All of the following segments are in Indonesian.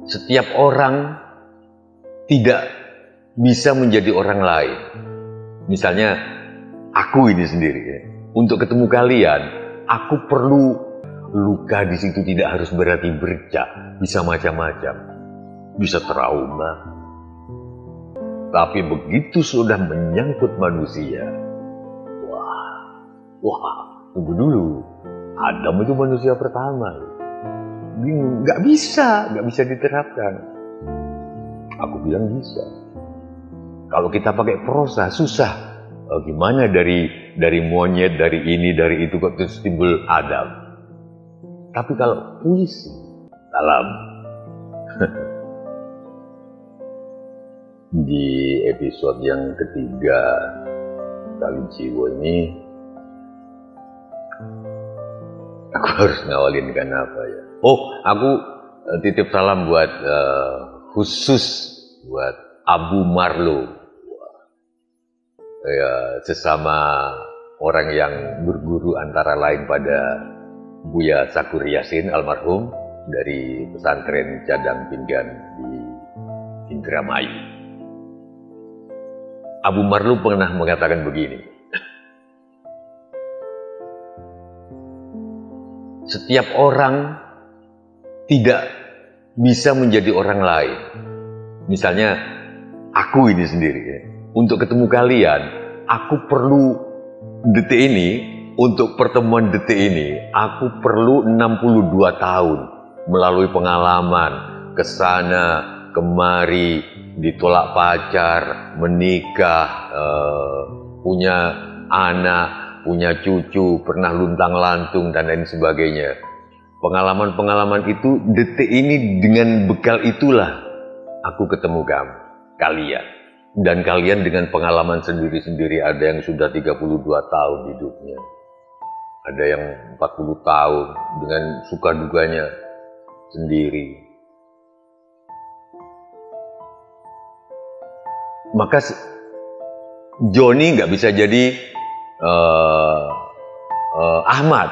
Setiap orang tidak bisa menjadi orang lain. Misalnya aku ini sendiri ya. Untuk ketemu kalian, aku perlu luka di situ tidak harus berarti bercak, bisa macam-macam, bisa trauma. Tapi begitu sudah menyangkut manusia, tunggu dulu, Adam itu manusia pertama. Bingung, nggak bisa diterapkan. Aku bilang bisa. Kalau kita pakai prosa susah. Gimana dari monyet, dari ini, dari itu kok terus timbul Adam. Tapi kalau puisi, salam. Di episode yang ketiga Kali Ciwo ini, aku harus ngawalin kan apa ya? Aku titip salam buat khusus buat Abu Marlo, ya, sesama orang yang berguru antara lain pada Buya Sakur Yasin almarhum dari pesantren Cadang Pinggan di Indramayu. Abu Marlo pernah mengatakan begini, setiap orang tidak bisa menjadi orang lain. Misalnya aku ini sendiri ya. Untuk ketemu kalian, aku perlu detik ini, untuk pertemuan detik ini, aku perlu 62 tahun melalui pengalaman kesana kemari, ditolak pacar, menikah, punya anak, punya cucu, pernah luntang-lantung dan lain sebagainya. Pengalaman-pengalaman itu, detik ini dengan bekal itulah aku ketemu kalian. Dan kalian dengan pengalaman sendiri-sendiri, ada yang sudah 32 tahun hidupnya. Ada yang 40 tahun dengan suka duganya sendiri. Maka Joni nggak bisa jadi Ahmad,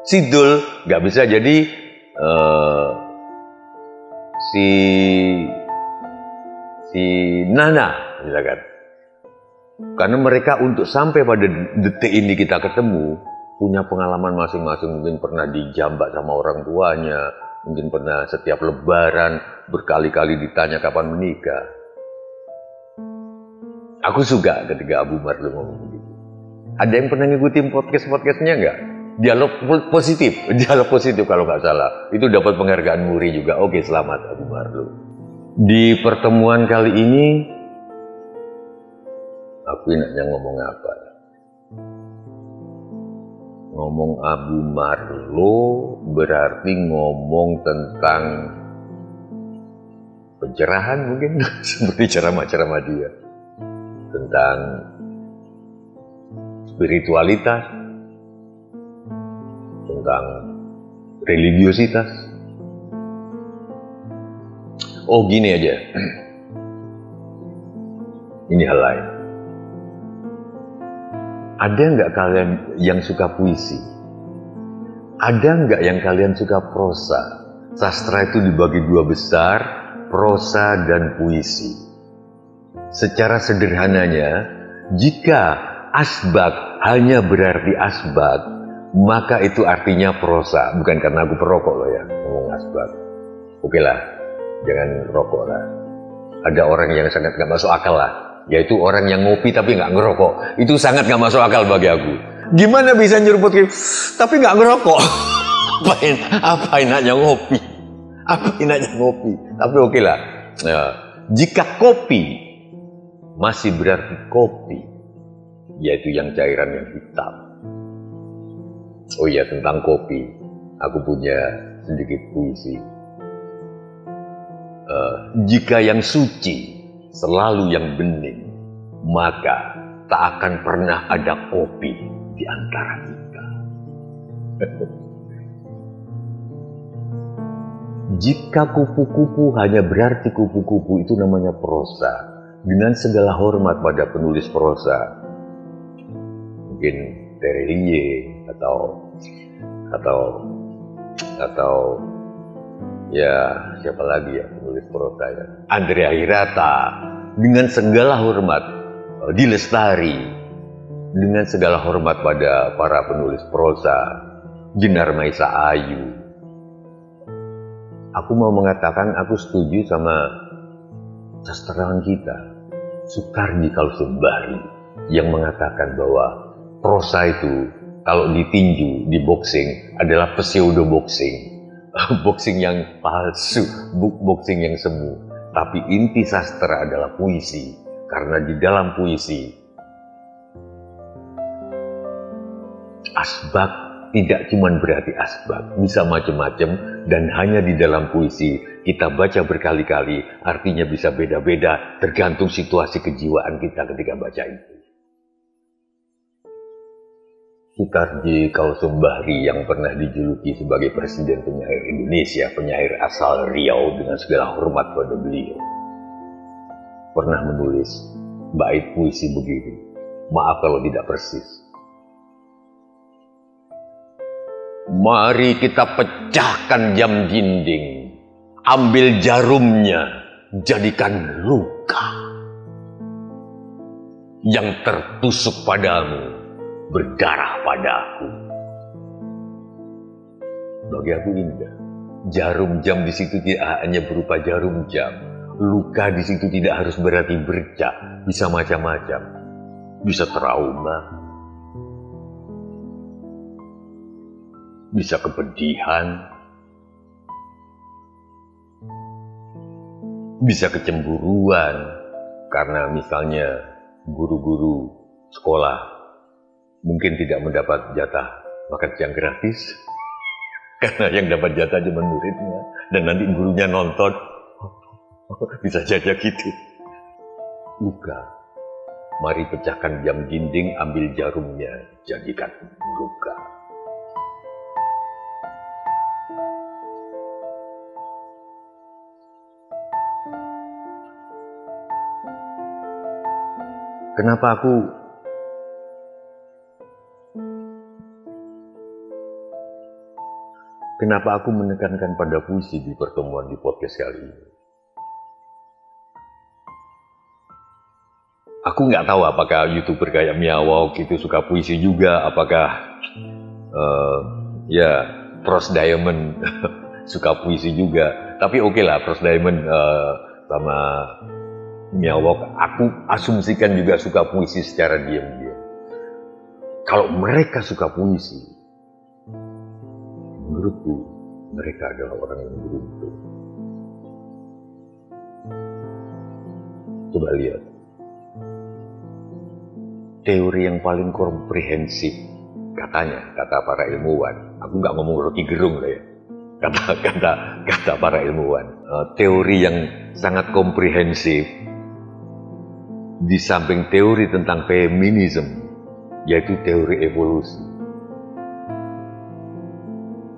Sidul nggak bisa jadi si Nana, misalkan. Karena mereka untuk sampai pada detik ini kita ketemu, punya pengalaman masing-masing. Mungkin pernah dijambak sama orang tuanya, mungkin pernah setiap lebaran berkali-kali ditanya kapan menikah. Aku suka ketika Abu Marlo ngomong begitu. Ada yang pernah ngikutin podcast-podcastnya nggak? Dialog positif kalau nggak salah. Itu dapat penghargaan Muri juga. Oke, selamat Abu Marlo. Di pertemuan kali ini, aku enaknya ngomong apa? Ngomong Abu Marlo berarti ngomong tentang pencerahan mungkin, seperti ceramah-ceramah dia. Tentang spiritualitas, tentang religiositas. Gini aja. Ini hal lain. Ada nggak kalian yang suka puisi? Ada nggak yang kalian suka prosa? Sastra itu dibagi dua besar, prosa dan puisi. Secara sederhananya, jika asbak hanya berarti asbak, maka itu artinya prosa. Bukan karena aku perokok loh ya, ngomong asbak. Oke lah, jangan rokok lah. Ada orang yang sangat gak masuk akal lah, yaitu orang yang ngopi tapi gak ngerokok. Itu sangat gak masuk akal bagi aku. Gimana bisa nyeruput tapi gak ngerokok? Apa enaknya ngopi? Apa enaknya ngopi? Tapi oke lah. Nah, jika kopi masih berarti kopi, yaitu yang cairan yang hitam. Oh iya, tentang kopi, aku punya sedikit puisi. Jika yang suci selalu yang bening, maka tak akan pernah ada kopi di antara kita. Jika kupu-kupu hanya berarti kupu-kupu, itu namanya prosa. Dengan segala hormat pada penulis prosa, mungkin Terelie atau Ya, siapa lagi ya penulis prosa ya? Andrea Hirata, dengan segala hormat, Di Lestari, dengan segala hormat pada para penulis prosa, Jenar Maisa Ayu. Aku mau mengatakan aku setuju sama sastrawan kita, Soekardi Kalsumbahri, yang mengatakan bahwa prosa itu kalau ditinju, di boxing adalah pseudo boxing. Boxing yang palsu, boxing yang semu. Tapi inti sastra adalah puisi, karena di dalam puisi asbab tidak cuma berarti asbab, bisa macam-macam, dan hanya di dalam puisi kita baca berkali-kali, artinya bisa beda-beda tergantung situasi kejiwaan kita ketika baca itu. Soekardi Kalsumbahri yang pernah dijuluki sebagai Presiden Penyair Indonesia, penyair asal Riau, dengan segala hormat pada beliau, pernah menulis bait puisi begini, maaf kalau tidak persis. Mari kita pecahkan jam dinding, ambil jarumnya, jadikan luka. Yang tertusuk padamu berdarah padaku. Bagi aku indah. Jarum jam di situ tidak hanya berupa jarum jam. Luka di situ tidak harus berarti bercak, bisa macam-macam. Bisa trauma, bisa kepedihan, bisa kecemburuan, karena misalnya guru-guru sekolah mungkin tidak mendapat jatah makan siang gratis, karena yang dapat jatah cuma muridnya, dan nanti gurunya nonton, bisa saja gitu. Luka, mari pecahkan jam dinding, ambil jarumnya, jadikan luka. Kenapa aku menekankan pada puisi di pertemuan di podcast kali ini? Aku nggak tahu apakah YouTuber kayak Miawok itu suka puisi juga, apakah Pros Diamond suka puisi juga. Tapi oke lah, Pros Diamond sama Miawok, aku asumsikan juga suka puisi secara diam-diam. Kalau mereka suka puisi, menurutku mereka adalah orang yang beruntung. Coba lihat, teori yang paling komprehensif, katanya, kata para ilmuwan, aku nggak ngomong Rocky Gerung lah ya, kata para ilmuwan, teori yang sangat komprehensif di samping teori tentang feminisme, yaitu teori evolusi.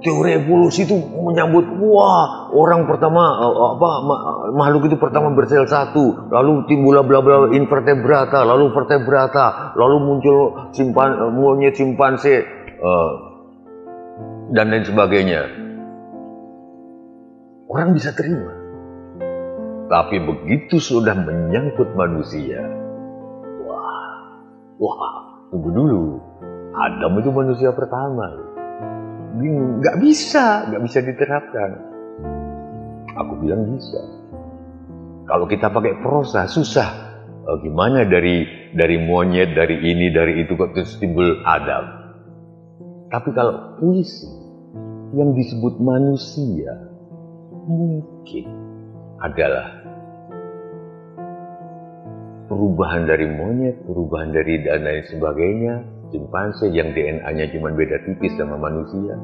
Teori evolusi itu menyambut, wah, orang pertama makhluk itu pertama bersel satu, lalu timbullah bla bla invertebrata, lalu vertebrata, lalu muncul monyet simpanse dan lain sebagainya. Orang bisa terima. Tapi begitu sudah menyangkut manusia, tunggu dulu, Adam itu manusia pertama. Nggak bisa diterapkan. Aku bilang bisa. Kalau kita pakai prosa susah. Gimana dari monyet, dari ini, dari itu kok terus timbul Adam. Tapi kalau puisi yang disebut manusia mungkin adalah perubahan dari monyet, perubahan dari dan lain sebagainya. Simpanse yang DNA-nya cuma beda tipis sama manusia,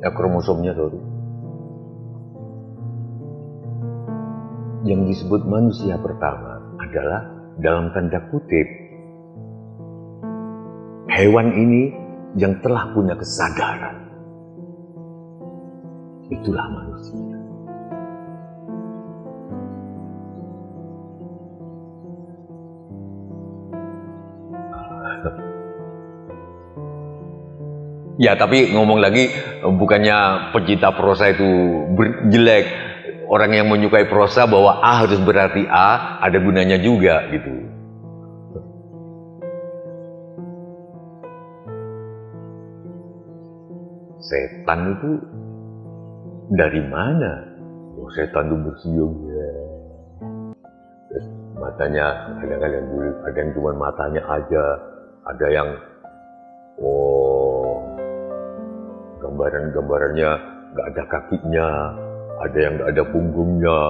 ya kromosomnya sorry. Yang disebut manusia pertama adalah dalam tanda kutip hewan ini yang telah punya kesadaran. Itulah manusia. Ya, tapi ngomong lagi, bukannya pecinta prosa itu jelek. Orang yang menyukai prosa bahwa A harus berarti A, ada gunanya juga gitu. Setan itu dari mana? Oh, setan itu bersiung ya. Terus matanya kadang-kadang ada yang cuma matanya aja, ada yang gambarannya nggak ada kakinya, ada yang nggak ada punggungnya,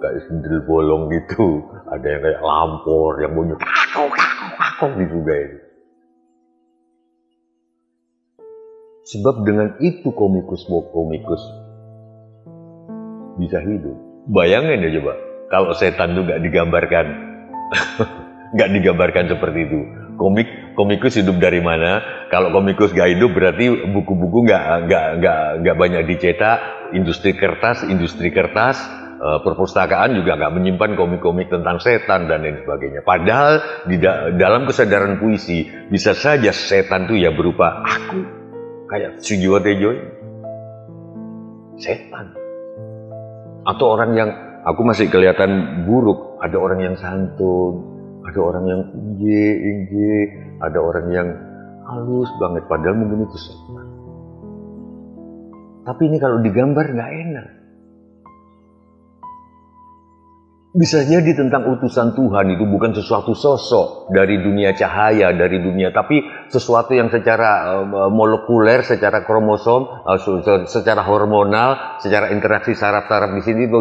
kayak sendal bolong gitu, ada yang kayak lampor yang bunyi kakok gitu guys. Sebab dengan itu komikus bisa hidup. Bayangin aja coba, kalau setan itu nggak digambarkan, nggak digambarkan seperti itu. Komikus hidup dari mana? Kalau komikus nggak hidup berarti buku-buku nggak banyak dicetak, industri kertas, perpustakaan juga nggak menyimpan komik-komik tentang setan dan lain sebagainya. Padahal dalam kesadaran puisi bisa saja setan itu ya berupa aku, kayak Sujiwo Tejo, setan. Atau orang yang aku masih kelihatan buruk, ada orang yang santun, ada orang yang ingge, ada orang yang halus banget, padahal mungkin itu setan. Tapi ini kalau digambar nggak enak. Bisa jadi tentang utusan Tuhan itu bukan sesuatu sosok dari dunia cahaya, dari dunia, tapi sesuatu yang secara molekuler, secara kromosom, secara hormonal, secara interaksi saraf-saraf di sini itu.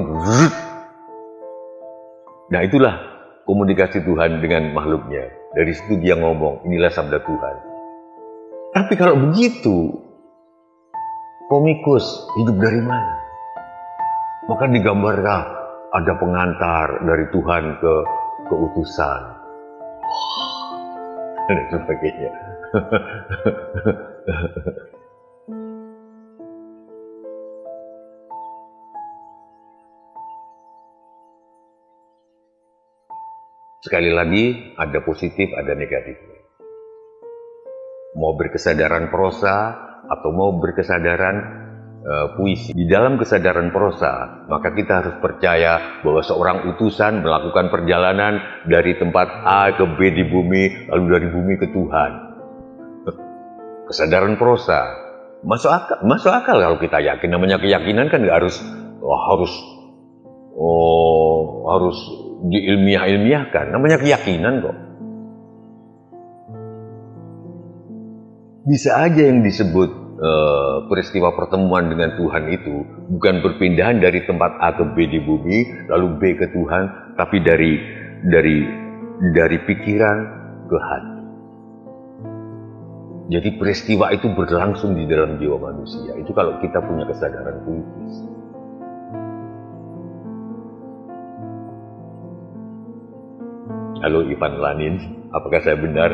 Nah, itulah komunikasi Tuhan dengan makhluknya. Dari situ dia ngomong, inilah sabda Tuhan. Tapi kalau begitu, komikus hidup dari mana? Maka digambarkan ada pengantar dari Tuhan ke utusan. Dan sebagainya. Sekali lagi, ada positif, ada negatif. Mau berkesadaran prosa atau mau berkesadaran puisi. Di dalam kesadaran prosa, maka kita harus percaya bahwa seorang utusan melakukan perjalanan dari tempat A ke B di bumi, lalu dari bumi ke Tuhan. Kesadaran prosa masuk akal kalau kita yakin. Namanya keyakinan kan nggak harus diilmiahkan. Namanya keyakinan kok. Bisa aja yang disebut peristiwa pertemuan dengan Tuhan itu bukan perpindahan dari tempat A ke B di bumi, lalu B ke Tuhan, tapi dari pikiran ke hati. Jadi peristiwa itu berlangsung di dalam jiwa manusia. Itu kalau kita punya kesadaran puitis. Halo Ivan Lanin, apakah saya benar?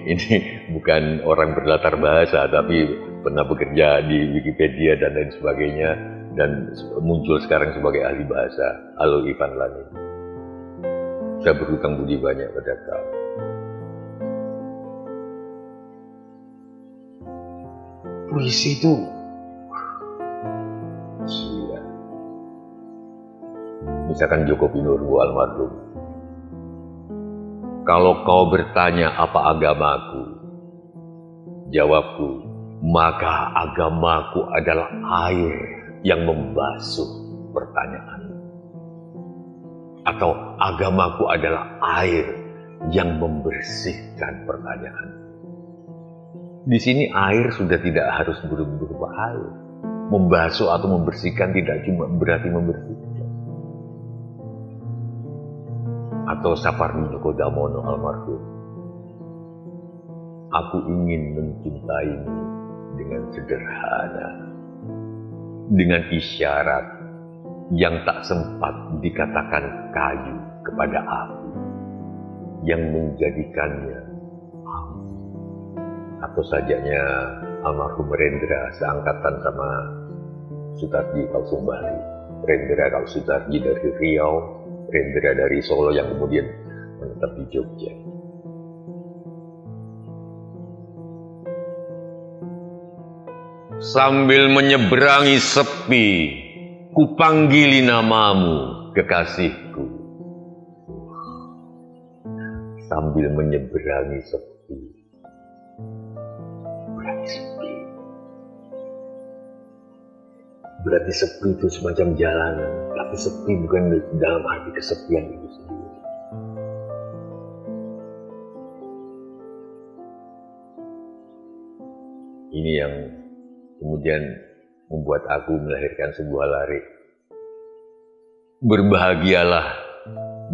Ini bukan orang berlatar bahasa, tapi pernah bekerja di Wikipedia dan lain sebagainya, dan muncul sekarang sebagai ahli bahasa. Halo Ivan Lanin. Saya berhutang budi banyak pada kau. Puisi itu misalkan Joko Pinurbo almarhum. Kalau kau bertanya apa agamaku, jawabku, maka agamaku adalah air yang membasuh pertanyaan. Atau agamaku adalah air yang membersihkan pertanyaan. Di sini air sudah tidak harus berupa air. Membasuh atau membersihkan tidak cuma berarti membersihkan. Atau Sapardi Djoko Damono almarhum. Aku ingin mencintaimu dengan sederhana, dengan isyarat yang tak sempat dikatakan kayu kepada api, yang menjadikannya api. Atau sajanya almarhum Rendra seangkatan sama Sutarji Kausumbali. Rendra Kausutarji dari Riau, Rendra dari Solo yang kemudian menetap di Jogja. Sambil menyeberangi sepi, kupanggili namamu, kekasihku. Sambil menyeberangi sepi. Berarti sepi. Berarti sepi itu semacam jalanan, tapi sepi bukan dalam arti kesepian itu sendiri. Ini yang kemudian membuat aku melahirkan sebuah lirik. Berbahagialah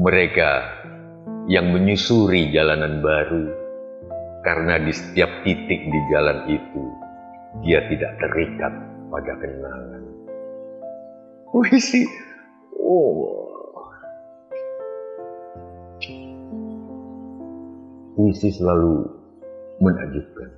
mereka yang menyusuri jalanan baru, karena di setiap titik di jalan itu, dia tidak terikat pada kenangan. Puisi, puisi selalu menakjubkan.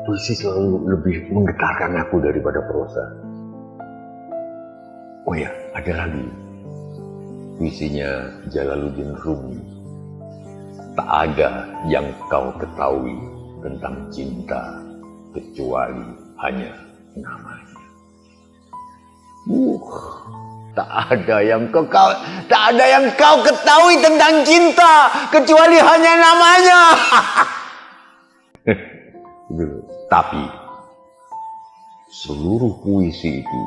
Puisi selalu lebih menggetarkan aku daripada prosa. Oh ya, ada lagi. Puisinya Jalaluddin Rumi. Tak ada yang kau ketahui tentang cinta kecuali hanya namanya. Tak ada yang kau ketahui tentang cinta kecuali hanya namanya. Tapi seluruh puisi itu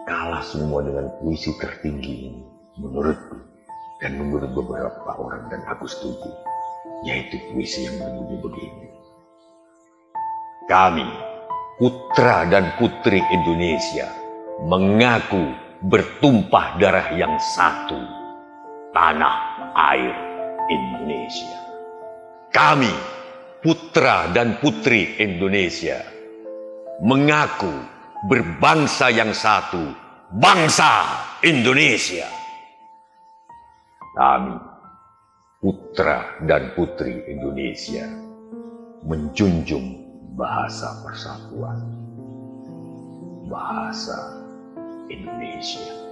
kalah semua dengan puisi tertinggi menurutku dan menurut beberapa orang, dan aku setuju, yaitu puisi yang berbunyi begini. Kami, putra dan putri Indonesia, mengaku bertumpah darah yang satu, tanah air Indonesia. Kami, putra dan putri Indonesia, mengaku berbangsa yang satu, bangsa Indonesia. Kami, putra dan putri Indonesia, menjunjung bahasa persatuan, bahasa Indonesia.